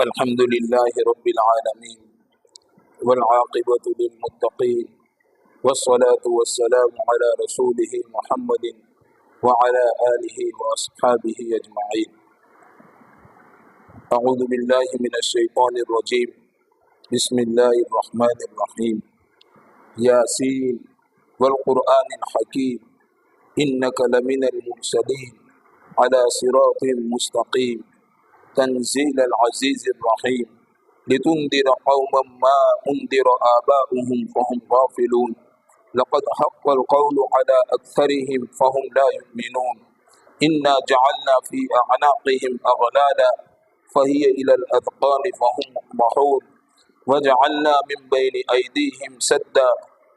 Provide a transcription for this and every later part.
الحمد لله رب العالمين والعاقبة للمتقين والصلاة والسلام على رسوله محمد وعلى آله وأصحابه أجمعين. أعوذ بالله من الشيطان الرجيم. بسم الله الرحمن الرحيم. ياسين والقرآن الحكيم إنك لمن المرسلين على صراط مستقيم تنزيل العزيز الرحيم لتنذر قوما ما أنذر آباؤهم فهم غافلون لقد حق القول على أكثرهم فهم لا يؤمنون إنا جعلنا في أعناقهم أغلالا فهي إلى الأذقان فهم مقمحون وجعلنا من بين أيديهم سدا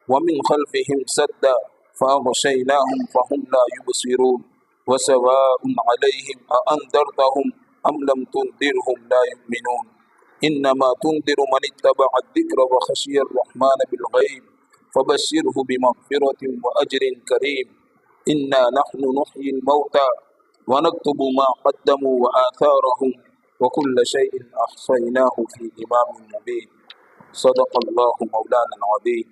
ومن خلفهم سدا فأغشيناهم فهم لا يبصرون وسواء عليهم أأنذرتهم أم لم تنذرهم لا يؤمنون إنما تنذر من اتبع الذكر وخشي الرحمن بالغيب فبشره بمغفرة وأجر كريم. إنا نحن نحيي الموتى ونكتب ما قدموا وآثارهم وكل شيء أحصيناه في إمام مبين. صدق الله مولانا العظيم.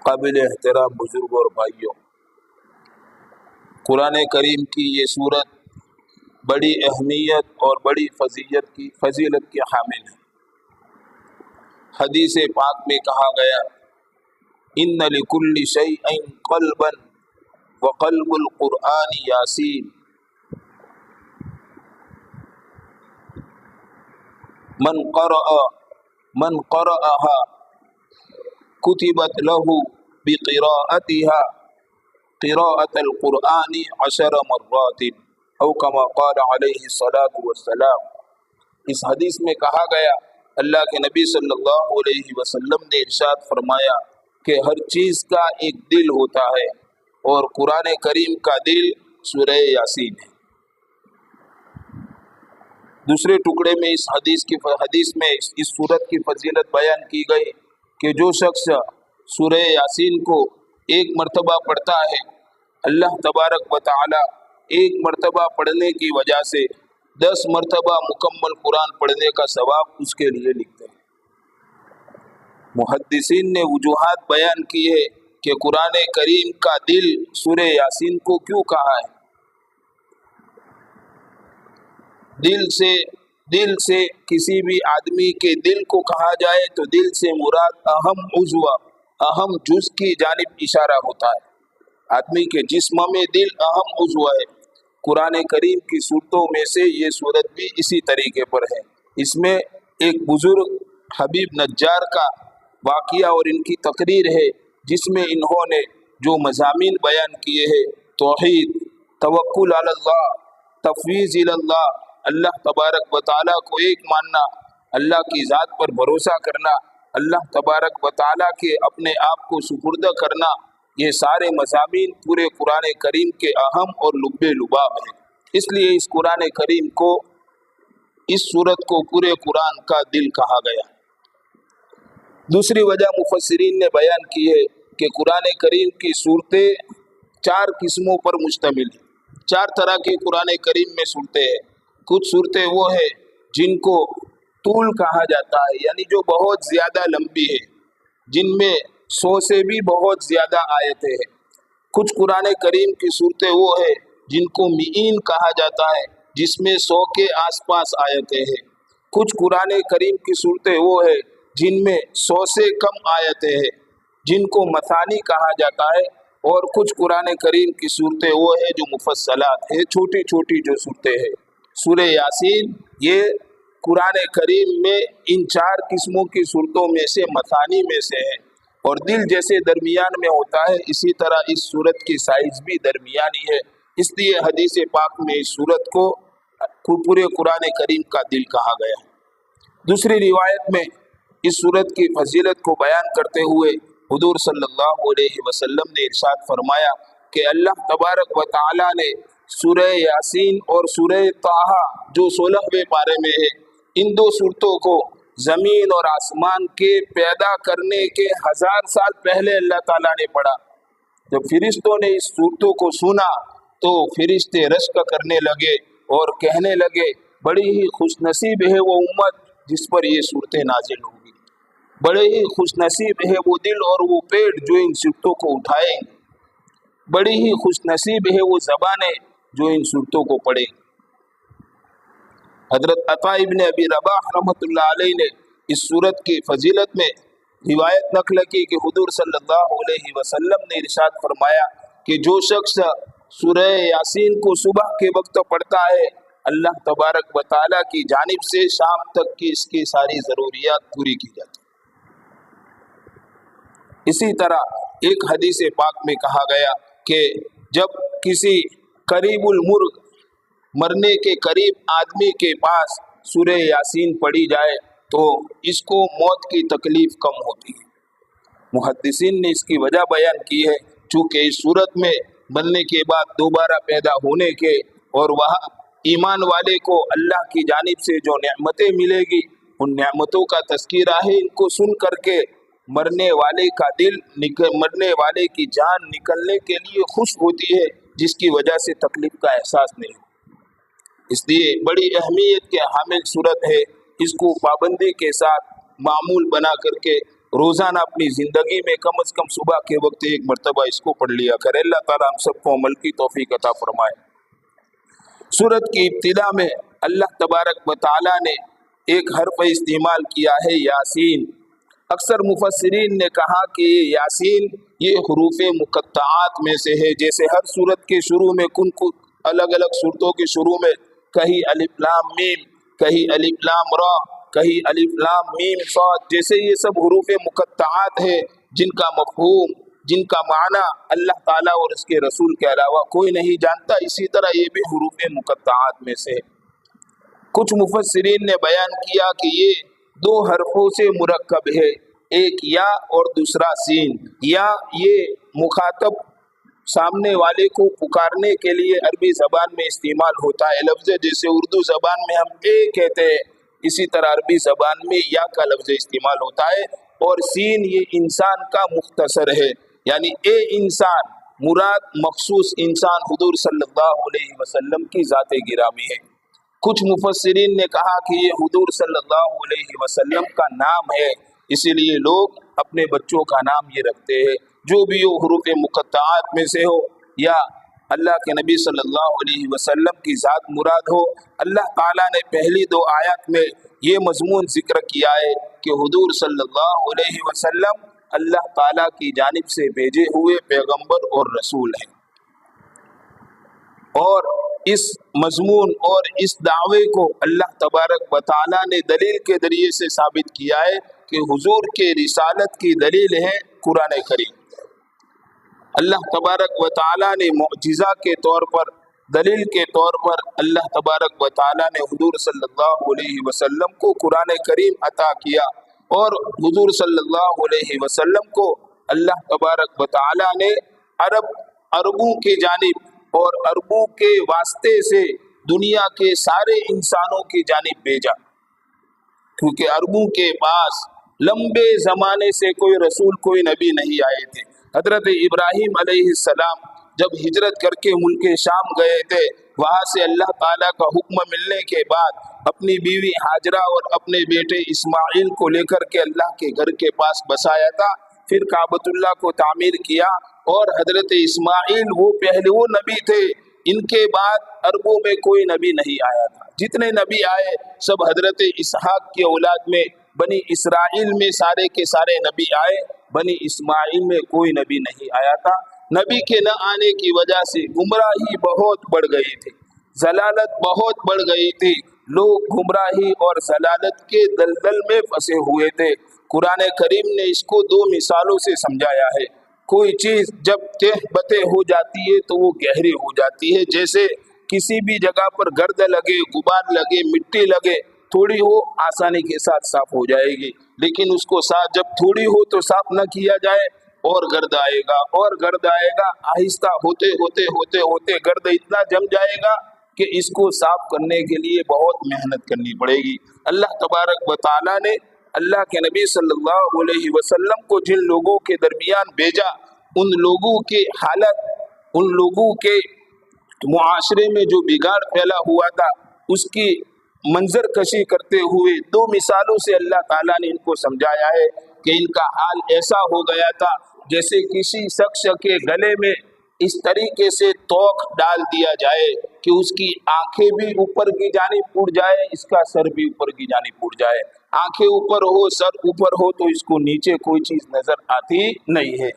قابل احترام بزرگ اور بھائیوں، قرآن کریم کی یہ سورت بڑی اہمیت اور بڑی فضیلت کی حامل ہے۔ حدیث پاک میں کہا گیا ان لکل شیء قلبا وقلب القرآن یاسین، من قرأها کتبت له بقراءتها قراءة القرآن 10 مرات او کما قال علیہ الصلاۃ والسلام۔ اس حدیث میں کہا گیا، اللہ کے نبی صلی اللہ علیہ وسلم نے ارشاد فرمایا کہ ہر چیز کا ایک دل ہوتا ہے اور قرآن کریم کا دل سورہ یاسین ہے۔ دوسرے ٹکڑے میں اس حدیث میں اس سورت کی فضیلت بیان کی گئی کہ جو شخص سورہ یاسین کو ایک مرتبہ پڑھتا ہے، اللہ تبارک و تعالی ایک مرتبہ پڑھنے کی وجہ سے 10 مرتبہ مکمل قرآن پڑھنے کا ثواب اس کے لیے لکھتے ہیں۔ محدثین نے وجوہات بیان کی ہے کہ قرآن کریم کا دل سورہ یاسین کو کیوں کہا ہے۔ دل سے کسی بھی آدمی کے دل کو کہا جائے تو دل سے مراد اہم جز کی جانب اشارہ ہوتا ہے۔ آدمی کے جسم میں دل اہم عضو ہے۔ قرآن کریم کی صورتوں میں سے یہ صورت بھی اسی طریقے پر ہے۔ اس میں ایک بزرگ حبیب نجار کا واقعہ اور ان کی تقریر ہے، جس میں انہوں نے جو مضامین بیان کیے ہیں، توحید، توکل علی اللہ، تفویض الی اللہ، اللہ تبارک و تعالیٰ کو ایک ماننا، اللہ کی ذات پر بھروسہ کرنا، اللہ تبارک و تعالیٰ کے اپنے آپ کو سپرد کرنا، یہ سارے مضامین پورے قرآن کریم کے اہم اور لب لباب ہیں۔ اس لیے اس قرآن کریم کو، اس سورت کو پورے قرآن کا دل کہا گیا۔ دوسری وجہ مفسرین نے بیان کی ہے کہ قرآن کریم کی صورتیں 4 قسموں پر مشتمل ہیں۔ 4 طرح کی قرآن کریم میں صورتیں ہیں۔ کچھ صورتیں وہ ہیں جن کو طول کہا جاتا ہے، یعنی جو بہت زیادہ لمبی ہے، جن میں 100 سے بھی بہت زیادہ آیتیں ہیں۔ کچھ قرآن کریم کی صورتیں وہ ہیں جن کو مئین کہا جاتا ہے، جس میں 100 کے آس پاس آیتیں ہیں۔ کچھ قرآن کریم کی صورتیں وہ ہیں جن میں 100 سے کم آیتیں ہیں، جن کو مثانی کہا جاتا ہے۔ اور کچھ قرآن کریم کی صورتیں وہ ہیں جو مفصلات ہیں، چھوٹی چھوٹی جو صورتیں ہیں۔ سورہ یاسین یہ قرآن کریم میں ان 4 قسموں کی صورتوں میں سے مثانی میں سے ہے، اور دل جیسے درمیان میں ہوتا ہے، اسی طرح اس صورت کی سائز بھی درمیانی ہے۔ اس لیے حدیث پاک میں اس صورت کو پورے قرآن کریم کا دل کہا گیا ہے۔ دوسری روایت میں اس صورت کی فضیلت کو بیان کرتے ہوئے حضور صلی اللہ علیہ وسلم نے ارشاد فرمایا کہ اللہ تبارک و تعالی نے سورہ یاسین اور سورہ طٰہٰ جو 16ویں پارے میں ہے، ان 2 صورتوں کو زمین اور آسمان کے پیدا کرنے کے 1000 سال پہلے اللہ تعالیٰ نے پڑھا۔ جب فرشتوں نے اس صورتوں کو سنا تو فرشتے رشک کرنے لگے اور کہنے لگے بڑی ہی خوش نصیب ہے وہ امت جس پر یہ صورتیں نازل ہوگی، بڑے ہی خوش نصیب ہے وہ دل اور وہ پیٹ جو ان صورتوں کو اٹھائیں گے، بڑی ہی خوش نصیب ہے وہ زبانیں جو ان صورتوں کو پڑھیں۔ حضرت عطا ابن ابی رباح رحمۃ اللہ علیہ نے اس صورت کی فضیلت میں روایت نقل کی کہ حضور صلی اللہ علیہ وسلم نے ارشاد فرمایا کہ جو شخص سورہ یاسین کو صبح کے وقت پڑھتا ہے، اللہ تبارک و تعالیٰ کی جانب سے شام تک کی اس کی ساری ضروریات پوری کی جاتی۔ اسی طرح ایک حدیث پاک میں کہا گیا کہ جب کسی قریب المرغ مرنے کے قریب آدمی کے پاس سورہ یاسین پڑھی جائے تو اس کو موت کی تکلیف کم ہوتی ہے۔ محدثین نے اس کی وجہ بیان کی ہے چونکہ اس صورت میں مرنے کے بعد دوبارہ پیدا ہونے کے اور وہاں ایمان والے کو اللہ کی جانب سے جو نعمتیں ملے گی ان نعمتوں کا تذکرہ ہے۔ ان کو سن کر کے مرنے والے کا دل مرنے والے کی جان نکلنے کے لیے خوش ہوتی ہے، جس کی وجہ سے تکلیف کا احساس نہیں ہو۔ اس لیے بڑی اہمیت کے حامل صورت ہے، اس کو پابندی کے ساتھ معمول بنا کر کے روزانہ اپنی زندگی میں کم از کم صبح کے وقت ایک مرتبہ اس کو پڑھ لیا کرے۔ اللہ تعالیٰ ہم سب کو عمل کی توفیق عطا فرمائے۔ سورت کی ابتدا میں اللہ تبارک و تعالیٰ نے ایک حرف استعمال کیا ہے یاسین۔ اکثر مفسرین نے کہا کہ یاسین یہ حروف مقطعات میں سے ہے، جیسے ہر سورت کے شروع میں الگ الگ صورتوں کے شروع میں کہیں الف لام میم، کہیں الف لام را، کہیں الف لام میم صاد، جیسے یہ سب حروف مقطعات ہیں جن کا مفہوم، جن کا معنی اللہ تعالیٰ اور اس کے رسول کے علاوہ کوئی نہیں جانتا، اسی طرح یہ بھی حروف مقطعات میں سے ہے۔ کچھ مفسرین نے بیان کیا کہ یہ دو حرفوں سے مرکب ہے، ایک یا اور دوسرا سین۔ یا یہ مخاطب سامنے والے کو پکارنے کے لیے عربی زبان میں استعمال ہوتا ہے لفظ، جیسے اردو زبان میں ہم اے کہتے ہیں، اسی طرح عربی زبان میں یا کا لفظ استعمال ہوتا ہے۔ اور سین یہ انسان کا مختصر ہے، یعنی اے انسان، مراد مخصوص انسان حضور صلی اللہ علیہ وسلم کی ذات گرامی ہے۔ کچھ مفسرین نے کہا کہ یہ حضور صلی اللہ علیہ وسلم کا نام ہے، اسی لیے لوگ اپنے بچوں کا نام یہ رکھتے ہیں، جو بھی وہ حروف مقطعات میں سے ہو یا اللہ کے نبی صلی اللہ علیہ وسلم کی ذات مراد ہو۔ اللہ تعالیٰ نے پہلی دو آیات میں یہ مضمون ذکر کیا ہے کہ حضور صلی اللہ علیہ وسلم اللہ تعالیٰ کی جانب سے بھیجے ہوئے پیغمبر اور رسول ہیں، اور اس مضمون اور اس دعوے کو اللہ تبارک و تعالیٰ نے دلیل کے ذریعے سے ثابت کیا ہے کہ حضور کے رسالت کی دلیل ہے قرآن کریم۔ اللہ تبارک و تعالیٰ نے معجزہ کے طور پر، دلیل کے طور پر اللہ تبارک و تعالیٰ نے حضور صلی اللہ علیہ وسلم کو قرآن کریم عطا کیا، اور حضور صلی اللہ علیہ وسلم کو اللہ تبارک و تعالیٰ نے عربوں کی جانب اور عربوں کے واسطے سے دنیا کے سارے انسانوں کی جانب بھیجا، کیونکہ عربوں کے پاس لمبے زمانے سے کوئی رسول، کوئی نبی نہیں آئے تھے۔ حضرت ابراہیم علیہ السلام جب ہجرت کر کے ملک شام گئے تھے، وہاں سے اللہ تعالیٰ کا حکم ملنے کے بعد اپنی بیوی ہاجرہ اور اپنے بیٹے اسماعیل کو لے کر کے اللہ کے گھر کے پاس بسایا تھا، پھر کعبۃ اللہ کو تعمیر کیا، اور حضرت اسماعیل وہ پہلے وہ نبی تھے، ان کے بعد عربوں میں کوئی نبی نہیں آیا تھا۔ جتنے نبی آئے سب حضرت اسحاق کی اولاد میں بنی اسرائیل میں سارے کے سارے نبی آئے، بنی اسماعیل میں کوئی نبی نہیں آیا تھا۔ نبی کے نہ آنے کی وجہ سے گمراہی بہت بڑھ گئی تھی، ضلالت بہت بڑھ گئی تھی، لوگ گمراہی اور ضلالت کے دلدل میں پھنسے ہوئے تھے۔ قرآن کریم نے اس کو دو مثالوں سے سمجھایا ہے۔ کوئی چیز جب تہ بتہ ہو جاتی ہے تو وہ گہری ہو جاتی ہے، جیسے کسی بھی جگہ پر گرد لگے، غبار لگے، مٹی لگے، تھوڑی وہ آسانی کے ساتھ صاف ہو جائے گی، لیکن اس کو صاف جب تھوڑی ہو تو صاف نہ کیا جائے اور گرد آئے گا اور گرد آئے گا، آہستہ ہوتے ہوتے ہوتے ہوتے گرد اتنا جم جائے گا کہ اس کو صاف کرنے کے لیے بہت محنت کرنی پڑے گی۔ اللہ تبارک و تعالیٰ نے اللہ کے نبی صلی اللہ علیہ وسلم کو جن لوگوں کے درمیان بھیجا، ان لوگوں کی حالت، ان لوگوں کے معاشرے میں جو بگاڑ پھیلا ہوا تھا اس کی منظر کشی کرتے ہوئے دو مثالوں سے اللہ تعالیٰ نے ان کو سمجھایا ہے کہ ان کا حال ایسا ہو گیا تھا جیسے کسی شخص کے گلے میں اس طریقے سے توق ڈال دیا جائے کہ اس کی آنکھیں بھی اوپر کی جانب اڑ جائے، اس کا سر بھی اوپر کی جانب اڑ جائے، آنکھیں اوپر ہو سر اوپر ہو تو اس کو نیچے کوئی چیز نظر آتی نہیں ہے۔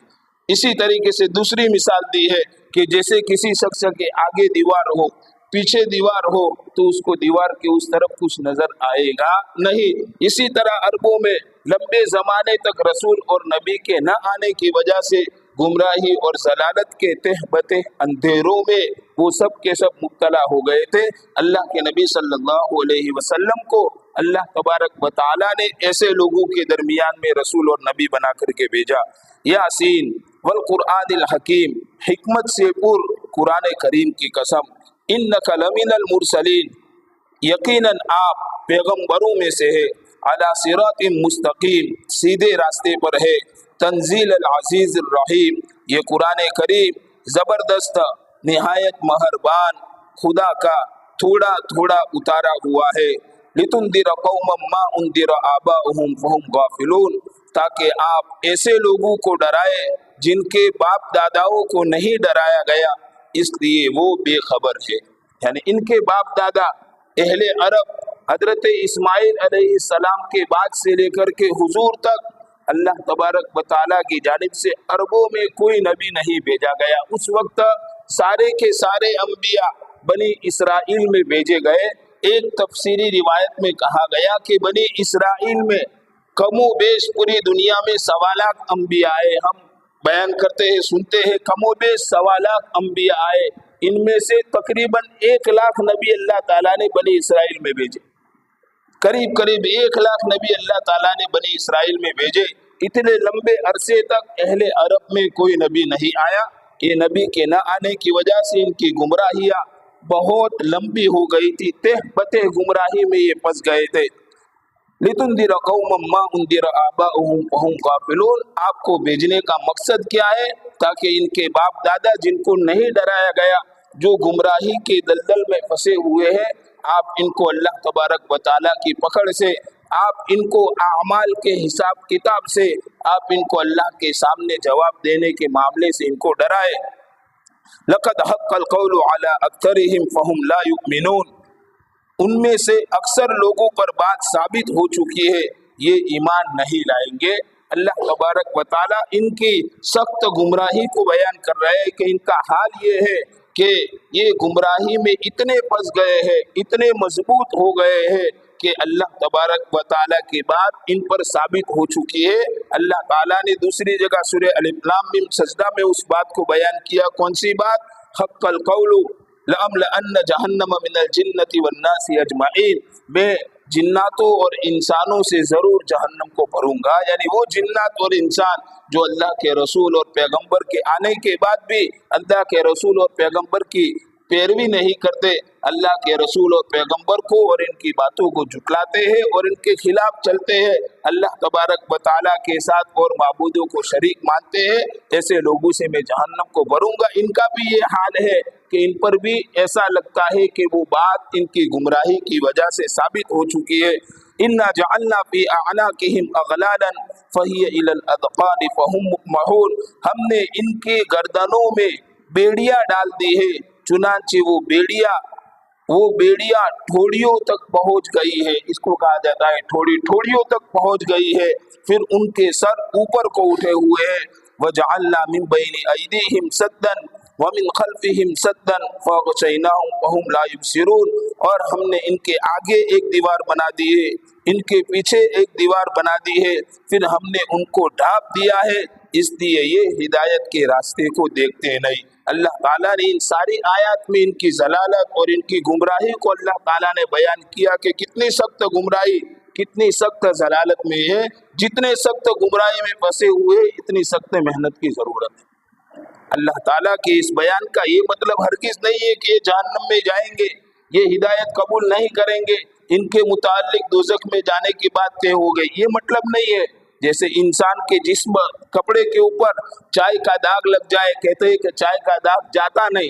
اسی طریقے سے دوسری مثال دی ہے کہ جیسے کسی شخص کے آگے دیوار ہو، پیچھے دیوار ہو تو اس کو دیوار کے اس طرف کچھ نظر آئے گا نہیں۔ اسی طرح عربوں میں لمبے زمانے تک رسول اور نبی کے نہ آنے کی وجہ سے گمراہی اور ضلالت کے تہ بتہ اندھیروں میں وہ سب کے سب مبتلا ہو گئے تھے۔ اللہ کے نبی صلی اللہ علیہ وسلم کو اللہ تبارک و تعالیٰ نے ایسے لوگوں کے درمیان میں رسول اور نبی بنا کر کے بھیجا۔ یاسین والقرآن الحکیم، حکمت سے پر قرآن کریم کی قسم، انک لمن المرسلین، یقیناً آپ پیغمبروں میں سے ہے، علی صراط مستقیم، سیدھے راستے پر ہے، تنزیل العزیز الرحیم، یہ قرآن کریم زبردست نہایت مہربان خدا کا تھوڑا تھوڑا اتارا ہوا ہے، لتنذر قوما ما انذر آباؤہم فہم غافلون، تاکہ آپ ایسے لوگوں کو ڈرائے جن کے باپ داداؤں کو نہیں ڈرایا گیا اس لیے وہ بے خبر ہے۔ یعنی ان کے باپ دادا اہل عرب حضرت اسماعیل علیہ السلام کے بعد سے لے کر کے حضور تک اللہ تبارک و تعالیٰ کی جانب سے عربوں میں کوئی نبی نہیں بھیجا گیا۔ اس وقت سارے کے سارے انبیاء بنی اسرائیل میں بھیجے گئے۔ ایک تفسیری روایت میں کہا گیا کہ بنی اسرائیل میں کم و بیش پوری دنیا میں 1.25 لاکھ انبیاء آئے۔ ہم بیان کرتے ہیں سنتے ہیں کم و بیش 1.25 لاکھ انبیاء آئے، ان میں سے تقریباً 1 لاکھ نبی اللہ تعالیٰ نے بنی اسرائیل میں بھیجے، قریب 1 لاکھ نبی اللہ تعالیٰ نے بنی اسرائیل میں بھیجے۔ اتنے لمبے عرصے تک اہل عرب میں کوئی نبی نہیں آیا۔ یہ نبی کے نہ آنے کی وجہ سے ان کی گمراہیاں بہت لمبی ہو گئی تھی، تہ بتہ گمراہی میں یہ پھنس گئے تھے۔ لتنذر قوما ما انذر آباؤہم فہم غافلون، آپ کو بھیجنے کا مقصد کیا ہے؟ تاکہ ان کے باپ دادا جن کو نہیں ڈرایا گیا، جو گمراہی کے دلدل میں پھنسے ہوئے ہیں، آپ ان کو اللہ تبارک و تعالیٰ کی پکڑ سے، آپ ان کو اعمال کے حساب کتاب سے، آپ ان کو اللہ کے سامنے جواب دینے کے معاملے سے ان کو ڈرائے۔ لقد حق القول علی اکثرہم فہم لا یؤمنون، ان میں سے اکثر لوگوں پر بات ثابت ہو چکی ہے، یہ ایمان نہیں لائیں گے۔ اللہ تبارک و تعالیٰ ان کی سخت گمراہی کو بیان کر رہے ہیں کہ ان کا حال یہ ہے کہ یہ گمراہی میں اتنے پھنس گئے ہیں، اتنے مضبوط ہو گئے ہیں کہ اللہ تبارک و تعالیٰ کی بات ان پر ثابت ہو چکی ہے۔ اللہ تعالیٰ نے دوسری جگہ سورہ الف لام میم سجدہ میں اس بات کو بیان کیا، کون سی بات؟ حق القول لأملأن جہنم من الجنۃ والناس اجمعین، میں جناتوں اور انسانوں سے ضرور جہنم کو بھروں گا۔ یعنی وہ جنات اور انسان جو اللہ کے رسول اور پیغمبر کے آنے کے بعد بھی اللہ کے رسول اور پیغمبر کی پیروی نہیں کرتے، اللہ کے رسول اور پیغمبر کو اور ان کی باتوں کو جھٹلاتے ہیں اور ان کے خلاف چلتے ہیں، اللہ تبارک و تعالیٰ کے ساتھ اور معبودوں کو شریک مانتے ہیں، ایسے لوگوں سے میں جہنم کو بھروں گا۔ ان کا بھی یہ حال ہے کہ ان پر بھی ایسا لگتا ہے کہ وہ بات ان کی گمراہی کی وجہ سے ثابت ہو چکی ہے۔ انا جعلنا فی اعناقہم اغلالا فہی الی الاذقان فہم مقمحون، ہم نے ان کے گردنوں میں بیڑیاں ڈال دی ہے، چنانچہ وہ بیڑیاں ٹھوڑیوں تک پہنچ گئی ہے، اس کو کہا جاتا ہے ٹھوڑیوں تک پہنچ گئی ہے، پھر ان کے سر اوپر کو اٹھے ہوئے ہیں۔ وجعلنا من بین ایدیہم سدا ومن خلفہم سدا فاغشیناہم فہم لا یبصرون، اور ہم نے ان کے آگے ایک دیوار بنا دی ہے، ان کے پیچھے ایک دیوار بنا دی ہے، پھر ہم نے ان کو ڈھانپ دیا ہے، اس لیے یہ ہدایت کے راستے کو دیکھتے نہیں۔ اللہ تعالیٰ نے ان ساری آیات میں ان کی ضلالت اور ان کی گمراہی کو اللہ تعالیٰ نے بیان کیا کہ کتنی سخت گمراہی، کتنی سخت ضلالت میں ہے۔ جتنے سخت گمراہی میں پھنسے ہوئے اتنی سخت محنت کی ضرورت ہے۔ اللہ تعالیٰ کے اس بیان کا یہ مطلب ہرگز نہیں ہے کہ یہ جہنم میں جائیں گے، یہ ہدایت قبول نہیں کریں گے، ان کے متعلق دوزخ میں جانے کی بات طے ہو گئی، یہ مطلب نہیں ہے۔ جیسے انسان کے جسم کپڑے کے اوپر چائے کا داغ لگ جائے، کہتے ہیں کہ چائے کا داغ جاتا نہیں،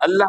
اللہ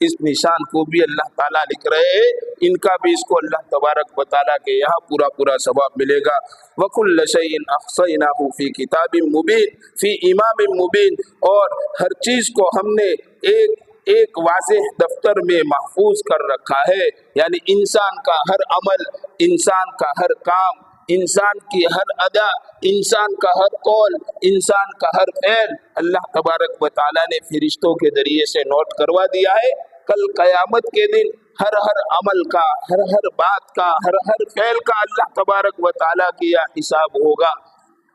اس نشان کو بھی اللہ تعالیٰ لکھ رہے ہیں، ان کا بھی اس کو اللہ تبارک و تعالیٰ کے یہاں پورا پورا ثواب ملے گا۔ وَكُلَّ شَيْءٍ أَحْصَيْنَاهُ فِي كِتَابٍ مُبِينٍ فِي إِمَامٍ مُبِينٍ، اور ہر چیز کو ہم نے ایک واضح دفتر میں محفوظ کر رکھا ہے، یعنی انسان کا ہر عمل، انسان کا ہر کام، انسان کی ہر ادا، انسان کا ہر قول، انسان کا ہر فعل اللہ تبارک و تعالیٰ نے فرشتوں کے ذریعے سے نوٹ کروا دیا ہے۔ کل قیامت کے دن ہر عمل کا، ہر بات کا، ہر فعل کا اللہ تبارک و تعالیٰ کی حساب ہوگا۔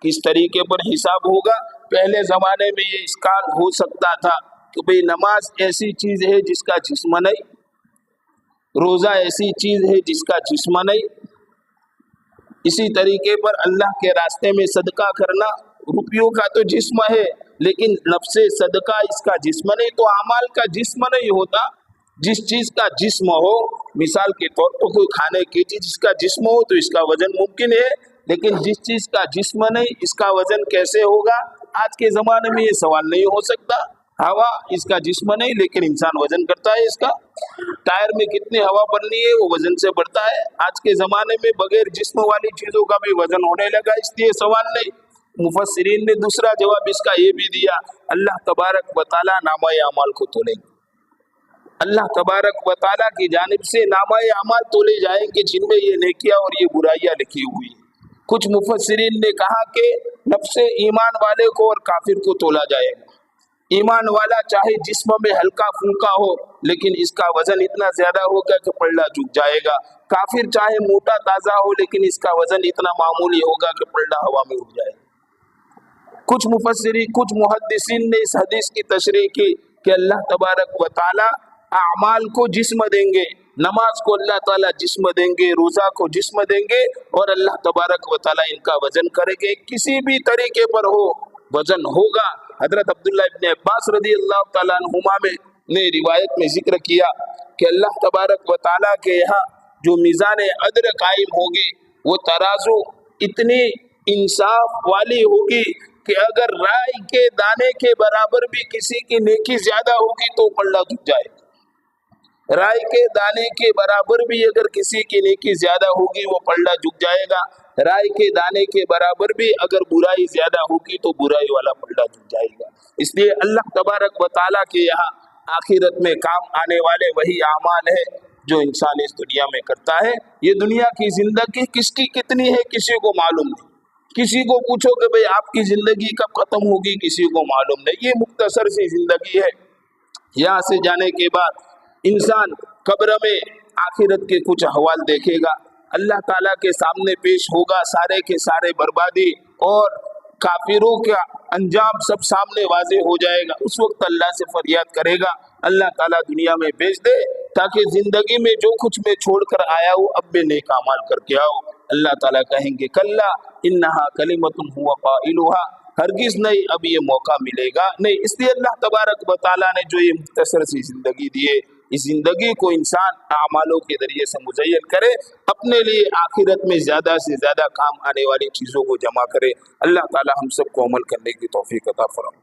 کس طریقے پر حساب ہوگا؟ پہلے زمانے میں یہ اشکال ہو سکتا تھا کہ بھئی نماز ایسی چیز ہے جس کا جسم نہیں، روزہ ایسی چیز ہے جس کا جسم نہیں، اسی طریقے پر اللہ کے راستے میں صدقہ کرنا روپیوں کا تو جسم ہے لیکن نفس صدقہ اس کا جسم نہیں، تو اعمال کا جسم نہیں ہوتا۔ جس چیز کا جسم ہو، مثال کے طور پر کوئی کھانے کی چیز جس کا جسم ہو تو اس کا وزن ممکن ہے، لیکن جس چیز کا جسم نہیں اس کا وزن کیسے ہوگا؟ آج کے زمانے میں یہ سوال نہیں ہو سکتا۔ ہوا اس کا جسم نہیں لیکن انسان وزن کرتا ہے اس کا۔ ٹائر میں کتنی ہوا بننی ہے وہ وزن سے بڑھتا ہے۔ آج کے زمانے میں بغیر جسم والی چیزوں کا بھی وزن ہونے لگا، اس لیے سوال نہیں۔ مفسرین نے دوسرا جواب اس کا یہ بھی دیا، اللہ تبارک و تعالیٰ نامہ اعمال کو تولیں گے۔ اللہ تبارک و تعالیٰ کی جانب سے نامہ اعمال تولے جائیں گے جن میں یہ نیکیاں اور یہ برائیاں لکھی ہوئی ہیں۔ کچھ مفسرین نے کہا کہ نفس ایمان والے کو اور کافر کو تولا جائے گا۔ ایمان والا چاہے جسم میں ہلکا پھلکا ہو لیکن اس کا وزن اتنا زیادہ ہوگا کہ پلڑا جھک جائے گا، کافر چاہے موٹا تازہ ہو لیکن اس کا وزن اتنا معمولی ہوگا کہ پلڑا ہوا میں اڑ جائے گا۔ کچھ محدثین نے اس حدیث کی تشریح کی کہ اللہ تبارک و تعالی اعمال کو جسم دیں گے، نماز کو اللہ تعالیٰ جسم دیں گے، روزہ کو جسم دیں گے، اور اللہ تبارک و تعالیٰ ان کا وزن کریں گے، کسی بھی طریقے پر ہو وزن ہوگا۔ حضرت عبداللہ ابن عباس رضی اللہ تعالیٰ عنہما نے روایت میں ذکر کیا کہ اللہ تبارک و تعالیٰ کے یہاں جو میزان عدل قائم ہوگی وہ ترازو اتنی انصاف والی ہوگی کہ اگر رائی کے دانے کے برابر بھی کسی کی نیکی زیادہ ہوگی تو پلڑا جھک جائے گا، رائی کے دانے کے برابر بھی اگر کسی کی نیکی زیادہ ہوگی وہ پلڑا جھک جائے گا، رائی کے دانے کے برابر بھی اگر برائی زیادہ ہوگی تو برائی والا پلڑا جھک جائے گا۔ اس لیے اللہ تبارک و تعالیٰ کے یہاں آخرت میں کام آنے والے وہی اعمال ہے جو انسان اس دنیا میں کرتا ہے۔ یہ دنیا کی زندگی کس کی کتنی ہے کسی کو معلوم نہیں، کسی کو پوچھو کہ بھئی آپ کی زندگی کب ختم ہوگی، کسی کو معلوم نہیں۔ یہ مختصر سی زندگی ہے، یہاں سے جانے کے بعد انسان قبر میں آخرت کے کچھ احوال دیکھے گا، اللہ تعالیٰ کے سامنے پیش ہوگا، سارے کے سارے بربادی اور کافروں کا انجام سب سامنے واضح ہو جائے گا۔ اس وقت اللہ سے فریاد کرے گا، اللہ تعالیٰ دنیا میں بھیج دے تاکہ زندگی میں جو کچھ میں چھوڑ کر آیا ہوں اب میں نیک اعمال کر کے آؤں۔ اللہ تعالیٰ کہیں گے کلا انہا کلمۃ ہوا قائلھا، ہرگز نہیں، اب یہ موقع ملے گا نہیں۔ اس لیے اللہ تبارک و تعالیٰ نے جو یہ مختصر سی زندگی دی ہے، اس زندگی کو انسان اعمالوں کے ذریعے سے مزین کرے، اپنے لیے آخرت میں زیادہ سے زیادہ کام آنے والی چیزوں کو جمع کرے۔ اللہ تعالیٰ ہم سب کو عمل کرنے کی توفیق عطا فرمائے۔